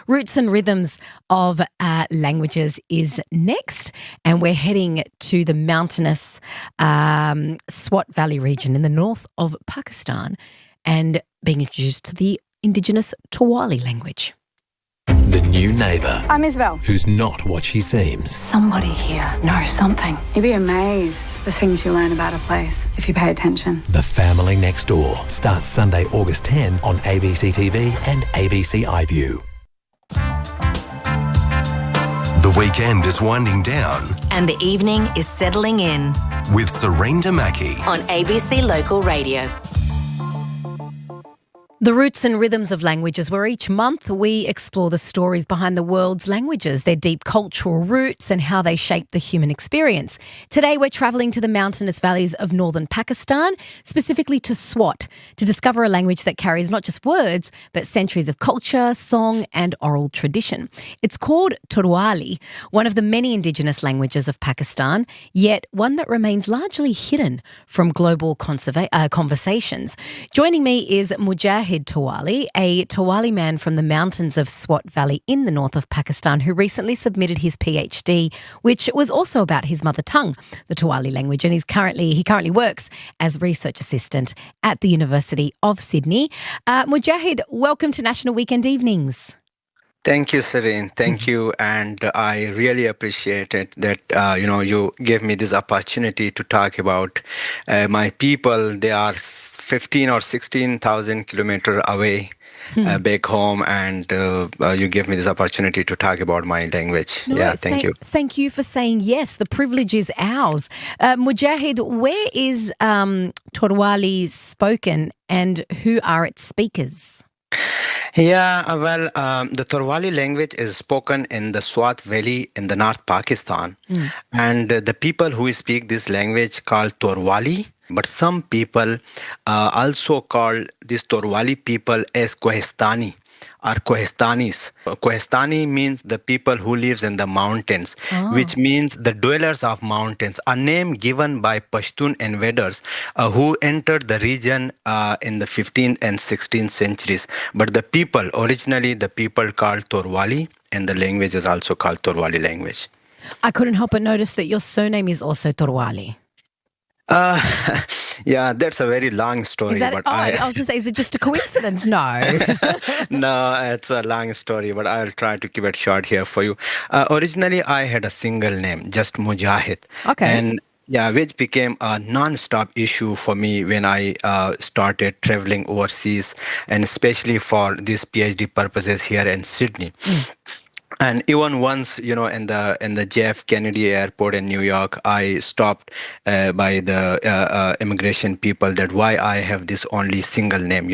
Roots and Rhythms of Languages is next, and we're heading to the mountainous Swat Valley region in the north of Pakistan and being introduced to the indigenous Torwali language. The new neighbour. I'm Isabel. Who's not what she seems. Somebody here knows something. You'd be amazed the things you learn about a place if you pay attention. The Family Next Door starts Sunday, August 10 on ABC TV and ABC iView. The weekend is winding down And the evening is settling in with Serene Damaki. on ABC Local Radio. The Roots and Rhythms of Languages, where each month we explore the stories behind the world's languages, their deep cultural roots and how they shape the human experience. Today we're travelling to the mountainous valleys of northern Pakistan, specifically to Swat, to discover a language that carries not just words, but centuries of culture, song and oral tradition. It's called Torwali, one of the many indigenous languages of Pakistan, yet one that remains largely hidden from global conversations. Joining me is Mujahid Torwali, a Torwali man from the mountains of Swat Valley in the north of Pakistan, who recently submitted his PhD, which was also about his mother tongue, the Torwali language, and he currently works as research assistant at the University of Sydney. Mujahid, welcome to National Weekend Evenings. Thank you, Serene. Thank you. And I really appreciate it that, you gave me this opportunity to talk about my people. They are 15 or 16,000 kilometers away back home. And you gave me this opportunity to talk about my language. Thank you. Thank you for saying yes. The privilege is ours. Mujahid, where is Torwali spoken and who are its speakers? The Torwali language is spoken in the Swat Valley in the North Pakistan. And the people who speak this language called Torwali, but some people also call this Torwali people as Kohistani or Kohistanis. Kohistani means the people who lives in the mountains, which means the dwellers of mountains, a name given by Pashtun invaders who entered the region in the 15th and 16th centuries. But originally the people called Torwali, and the language is also called Torwali language. I couldn't help but notice that your surname is also Torwali. That's a very long story. I was going to say, is it just a coincidence? No. No, it's a long story, but I'll try to keep it short here for you. Originally, I had a single name, just Mujahid. Okay. And which became a non-stop issue for me when I started traveling overseas, and especially for these PhD purposes here in Sydney. And even once, in the JF Kennedy Airport in New York, I stopped by the immigration people that why I have this only single name,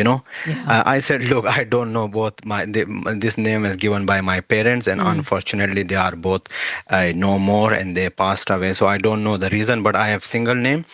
I said, look, I don't know both. This name is given by my parents, and unfortunately they are both no more and they passed away. So I don't know the reason, but I have single name.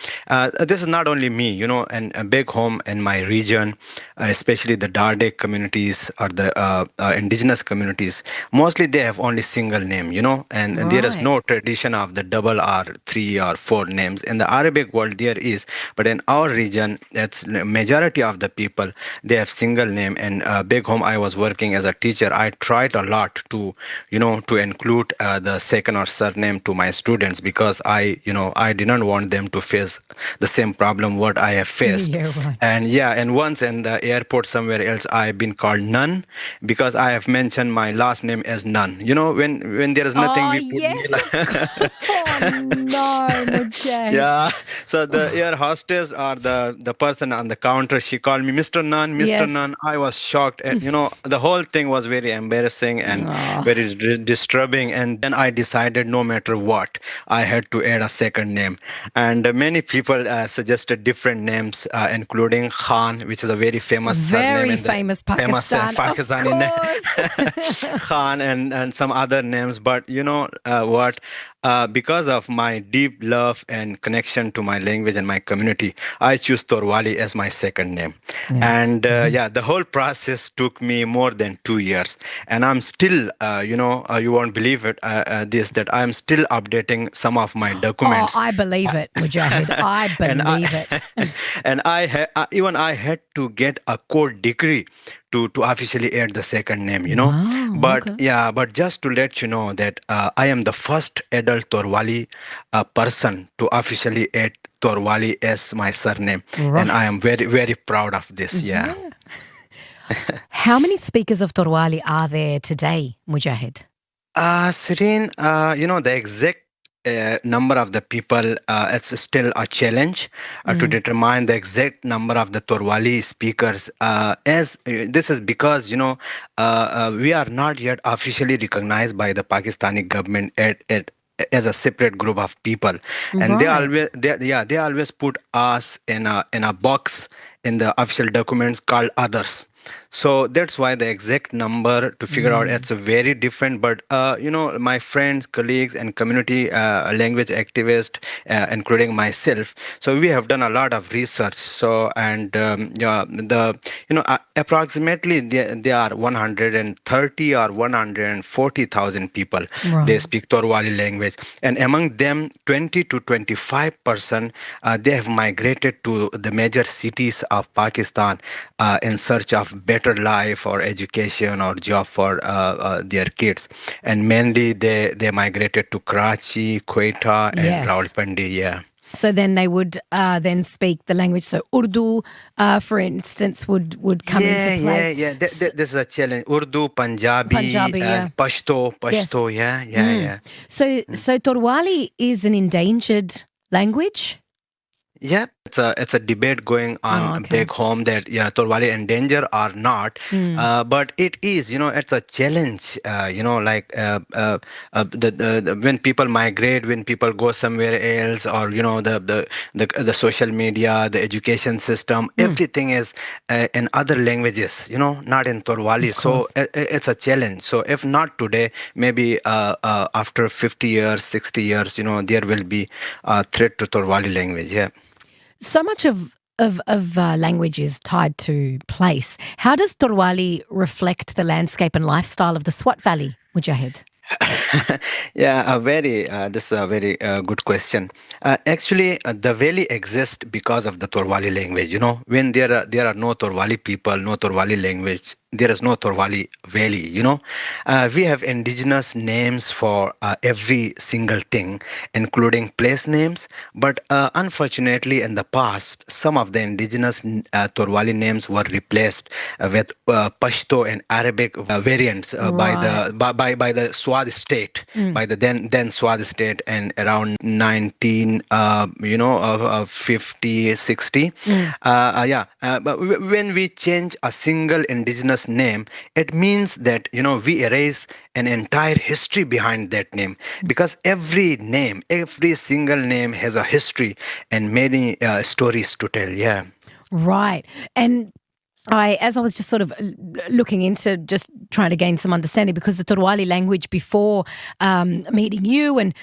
This is not only me, and back home in my region, especially the Dardic communities or the indigenous communities, mostly they have only single name, and there is no tradition of the double or 3 or 4 names. In the Arabic world, there is, but in our region, it's majority of the people, they have single name. And back home, I was working as a teacher. I tried a lot to include the second or surname to my students because I didn't want them to face the same problem what I have faced. Yeah, right. And once in the airport somewhere else, I've been called Nun because I have mentioned my last name as Nun. When there is nothing, we put yes. No, Mujahid. Yeah. So the air hostess or the person on the counter, she called me Mr. Nun, Mr. Yes. Nun. I was shocked. And, the whole thing was very embarrassing and very disturbing. And then I decided no matter what, I had to add a second name. And many people suggested different names, including Khan, which is a very famous surname. Very famous Pakistani name. Khan and some other names. But you know what? Because of my deep love and connection to my language and my community, I choose Torwali as my second name. Yeah. And the whole process took me more than 2 years. And I'm still, you won't believe it, that I'm still updating some of my documents. Oh, I believe it, Mujahid. I believe it. And I had to get a core degree to officially add the second name, you know. Wow, But okay. yeah, but just to let you know that I am the first adult Torwali person to officially add Torwali as my surname, and I Right. am very very proud of this. Yeah. Yeah. How many speakers of Torwali are there today, Mujahid? Serene, the exact number of the people, it's still a challenge to determine the exact number of the Torwali speakers. As this is because, we are not yet officially recognized by the Pakistani government as a separate group of people, and Right. they always put us in a box in the official documents called others. So that's why the exact number to figure out it's a very different. But my friends, colleagues, and community language activists, including myself, so we have done a lot of research. So and yeah, approximately there are 130 or 140,000 people. They Right. speak Torwali language, and among them, 20 to 25% they have migrated to the major cities of Pakistan in search of better life or education or job for their kids, and mainly they migrated to Karachi, Quetta, and Yes. Rawalpindi. Yeah. So then they would then speak the language. So Urdu, for instance, would come into Yeah, play. yeah, yeah. This is a challenge. Urdu, Punjabi, Punjabi, yeah. and Pashto, Yes. Pashto. Yeah, yeah, yeah. So Torwali is an endangered language. Yeah, it's a debate going on Oh, okay. back home that yeah, Torwali endanger or not, but it is it's a challenge. Like when people migrate, when people go somewhere else, or the social media, the education system, everything is in other languages. Not in Torwali. Of So course. it's a challenge. So if not today, maybe after 50 years, 60 years, there will be a threat to Torwali language. Yeah. So much of language is tied to place. How does Torwali reflect the landscape and lifestyle of the Swat Valley, Mujahid? Yeah, this is a very good question. Actually, the valley exists because of the Torwali language. When there are no Torwali people, no Torwali language, there is no Torwali valley. We have indigenous names for every single thing, including place names. But unfortunately, in the past, some of the indigenous Torwali names were replaced with Pashto and Arabic variants Right. by the Swat state, by the then Swat state, and around 19 50 60. Yeah, but when we change a single indigenous name, it means that we erase an entire history behind that name, because every single name has a history and many stories to tell. Yeah. Right. And as I was just sort of looking into just trying to gain some understanding, because the Torwali language before meeting you and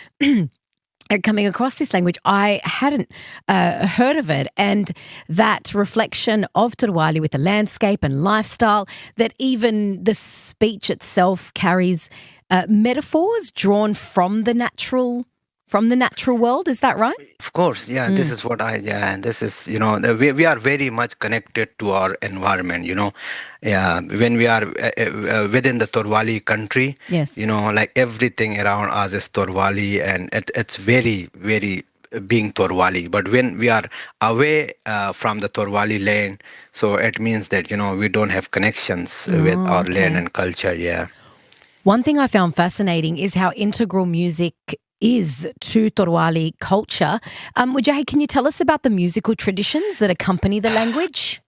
coming across this language, I hadn't heard of it. And that reflection of Torwali with the landscape and lifestyle, that even the speech itself carries metaphors drawn from the natural world. Is that right? Of course, yeah, this is and this is, we are very much connected to our environment, Yeah, when we are within the Torwali country, Yes. like everything around us is Torwali, and it's very, very being Torwali. But when we are away from the Torwali land, so it means that, we don't have connections with Oh, our land okay. and culture, yeah. One thing I found fascinating is how integral music is to Torwali culture. Mujahid, can you tell us about the musical traditions that accompany the language?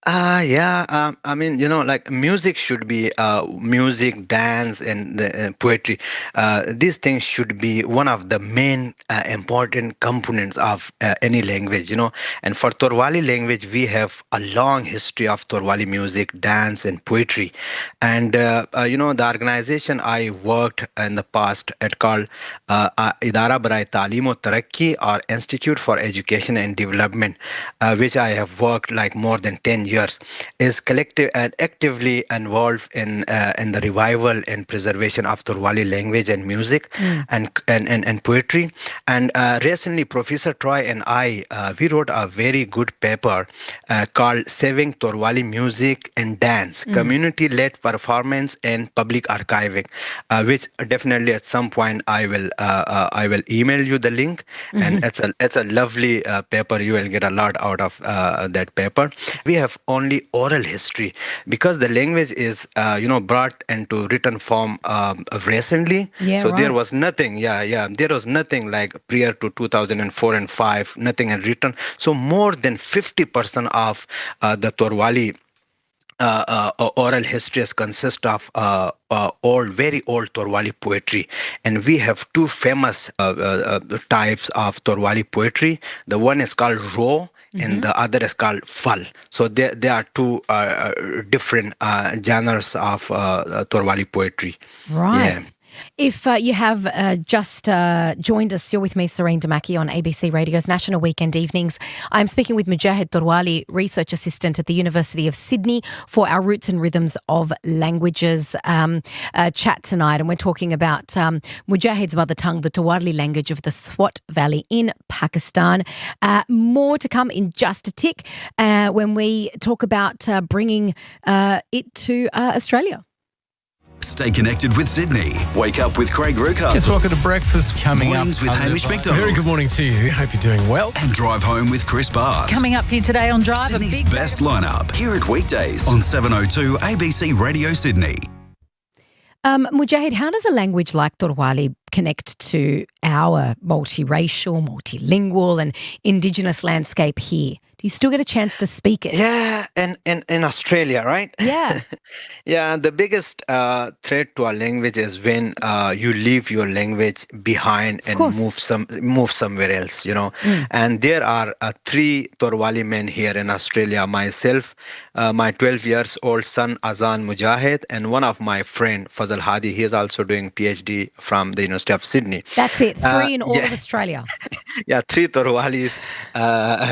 Yeah. I mean, like music should be music, dance, and poetry. These things should be one of the main important components of any language. And for Torwali language, we have a long history of Torwali music, dance, and poetry. And the organization I worked in the past, it called Idara Barai Talim o Tarakki, or Institute for Education and Development, which I have worked like more than 10 years, is collective and actively involved in the revival and preservation of Torwali language and music and poetry. And recently, Professor Troy and I, we wrote a very good paper called Saving Torwali Music and Dance, Community-Led Performance and Public Archiving, which definitely at some point I will email you the link. And it's a lovely paper. You will get a lot out of that paper. We have only oral history because the language is brought into written form recently. So there was nothing. There was nothing like prior to 2004 and 5. Nothing had written. So more than 50% of the Torwali oral histories consist of very old Torwali poetry. And we have two famous types of Torwali poetry. The one is called Ro, and the other is called Fal. So there are two different genres of Torwali poetry. Right. Yeah. If you have just joined us, you're with me, Sareen Damaki, on ABC Radio's National Weekend Evenings. I'm speaking with Mujahid Torwali, Research Assistant at the University of Sydney, for our Roots and Rhythms of Languages chat tonight. And we're talking about Mujahid's mother tongue, the Torwali language of the Swat Valley in Pakistan. More to come in just a tick when we talk about bringing it to Australia. Stay connected with Sydney. Wake up with Craig Rucastle. Yes, welcome to breakfast coming Mornings up. with Hamish McDonald. Very good morning to you. Hope you're doing well. And Drive Home with Chris Barth. Coming up here today on Drive, Sydney's a big best lineup. Hear it weekdays on 7:02 ABC Radio Sydney. Mujahid, how does a language like Torwali connect to our multiracial, multilingual and Indigenous landscape here? Do you still get a chance to speak it? Yeah, and in Australia, right? Yeah. Yeah, the biggest threat to our language is when you leave your language behind and move somewhere else, And there are 3 Torwali men here in Australia. Myself, my 12 years old son Azan Mujahid, and one of my friend Fazal Hadi. He is also doing PhD from the University of Sydney. That's it. 3 in all of Australia. Yeah, 3 Torwalis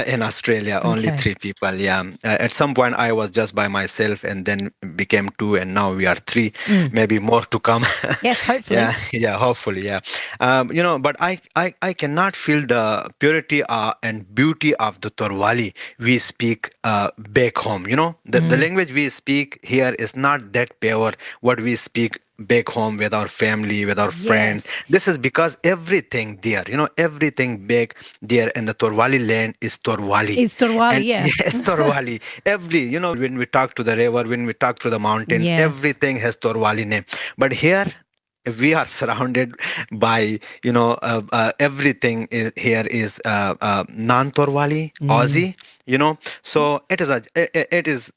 in Australia. Only 3 people, yeah. At some point, I was just by myself and then became 2, and now we are 3. Maybe more to come. Yes, hopefully. Yeah, hopefully, yeah. But I cannot feel the purity and beauty of the Torwali we speak back home, The language we speak here is not that pure, what we speak back home with our family, with our friends. This is because everything there, everything back there in the Torwali land is Torwali. It's Torwali, yeah. Yes, Torwali. When we talk to the river, when we talk to the mountain, everything has Torwali name. But here, we are surrounded by, everything here is non-Torwali, Aussie. So it is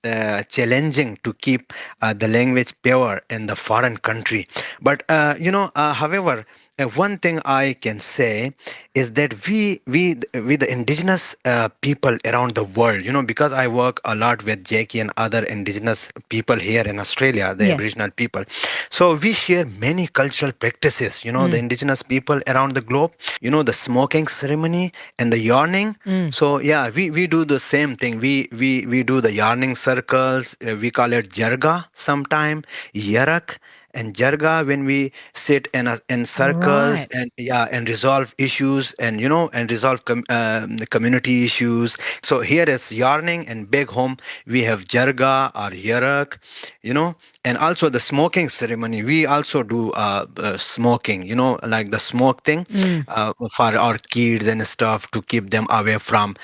challenging to keep the language pure in the foreign country. But however, one thing I can say is that we the indigenous people around the world, because I work a lot with Jackie and other indigenous people here in Australia, the Aboriginal people. So we share many cultural practices, the indigenous people around the globe, the smoking ceremony and the yarning. So yeah, we do the same thing. We do the yarning circles. We call it jarga sometime, yarak. And jarga, when we sit in circles and resolve issues and resolve community issues. So here it's yarning, and back home we have jarga or yarak, and also the smoking ceremony. We also do smoking, like the smoke thing for our kids and stuff to keep them away from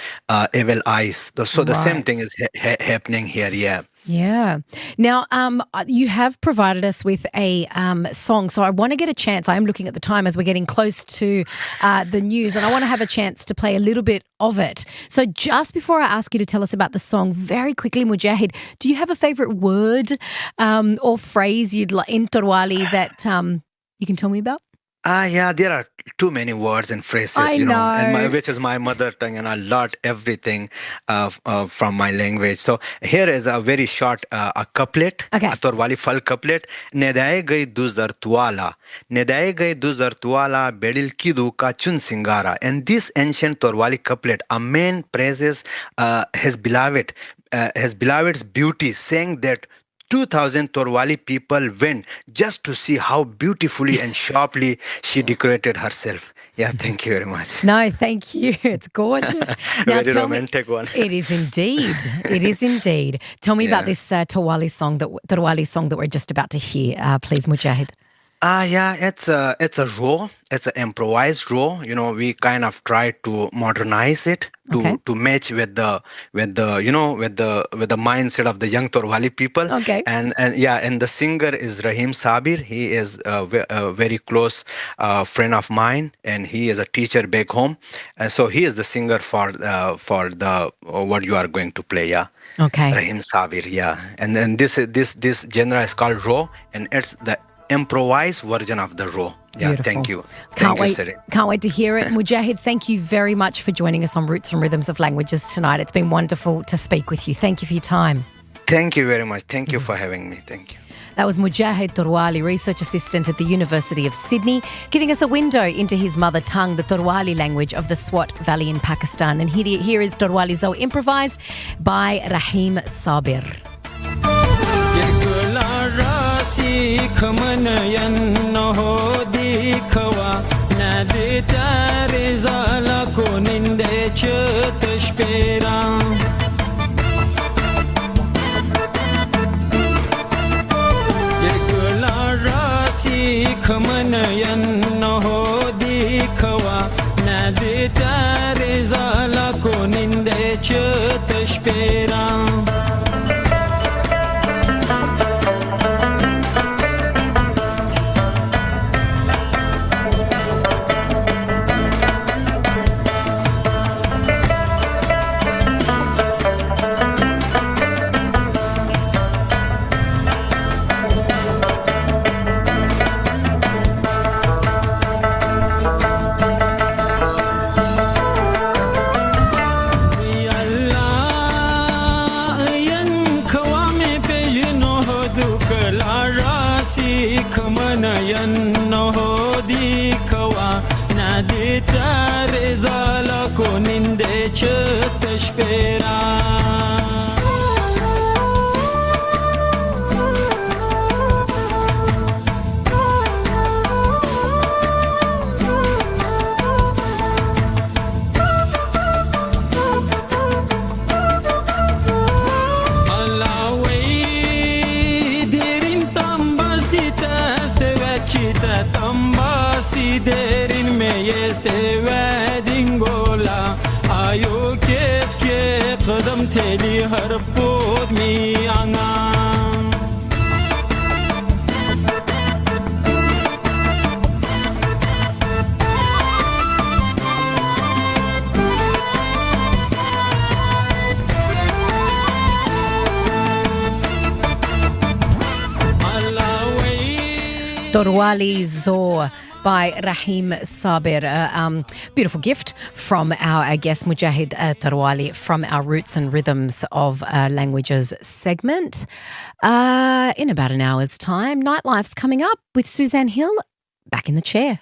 evil eyes. So the same thing is happening here. Yeah. Yeah. Now, you have provided us with a song, so I want to get a chance. I'm looking at the time as we're getting close to the news, and I want to have a chance to play a little bit of it. So just before I ask you to tell us about the song, very quickly, Mujahid, do you have a favourite word or phrase you'd like in Torwali that you can tell me about? Yeah, there are too many words and phrases, and which is my mother tongue, and I learned everything from my language. So here is a very short a couplet, a Torwali fal couplet. Nedaye gai duzar tuala, bedil kidu ka chun singara. And this ancient Torwali couplet, a man praises his beloved his beloved's beauty, saying that 2,000 Torwali people went just to see how beautifully and sharply she decorated herself. Yeah, thank you very much. No, thank you. It's gorgeous. Very tell romantic one. It is indeed. It is indeed. Tell me about this Torwali song that we're just about to hear, please, Mujahid. Yeah, it's a raw, it's an improvised raw. We kind of try to modernize it to match with the mindset of the young Torwali people. Okay. And the singer is Rahim Sabir. He is a very close friend of mine, and he is a teacher back home. And so he is the singer for the what you are going to play. Yeah. Okay. Rahim Sabir. Yeah. And then this genre is called raw, and it's the improvised version of the raw. Yeah, Beautiful. thank you. Can't Thank wait. you, Can't wait to hear it. Mujahid, thank you very much for joining us on Roots and Rhythms of Languages tonight. It's been wonderful to speak with you. Thank you for your time. Thank you very much. Thank you for having me. Thank you. That was Mujahid Torwali, Research Assistant at the University of Sydney, giving us a window into his mother tongue, the Torwali language of the Swat Valley in Pakistan. And here is Torwali Zo improvised by Rahim Sabir. Derin meye sevedin gola ayo ke qadam teli har pod mi anga Torwali Zo by Rahim Sabir. Beautiful gift from our guest Mujahid Torwali from our Roots and Rhythms of Languages segment. In about an hour's time, Nightlife's coming up with Suzanne Hill back in the chair.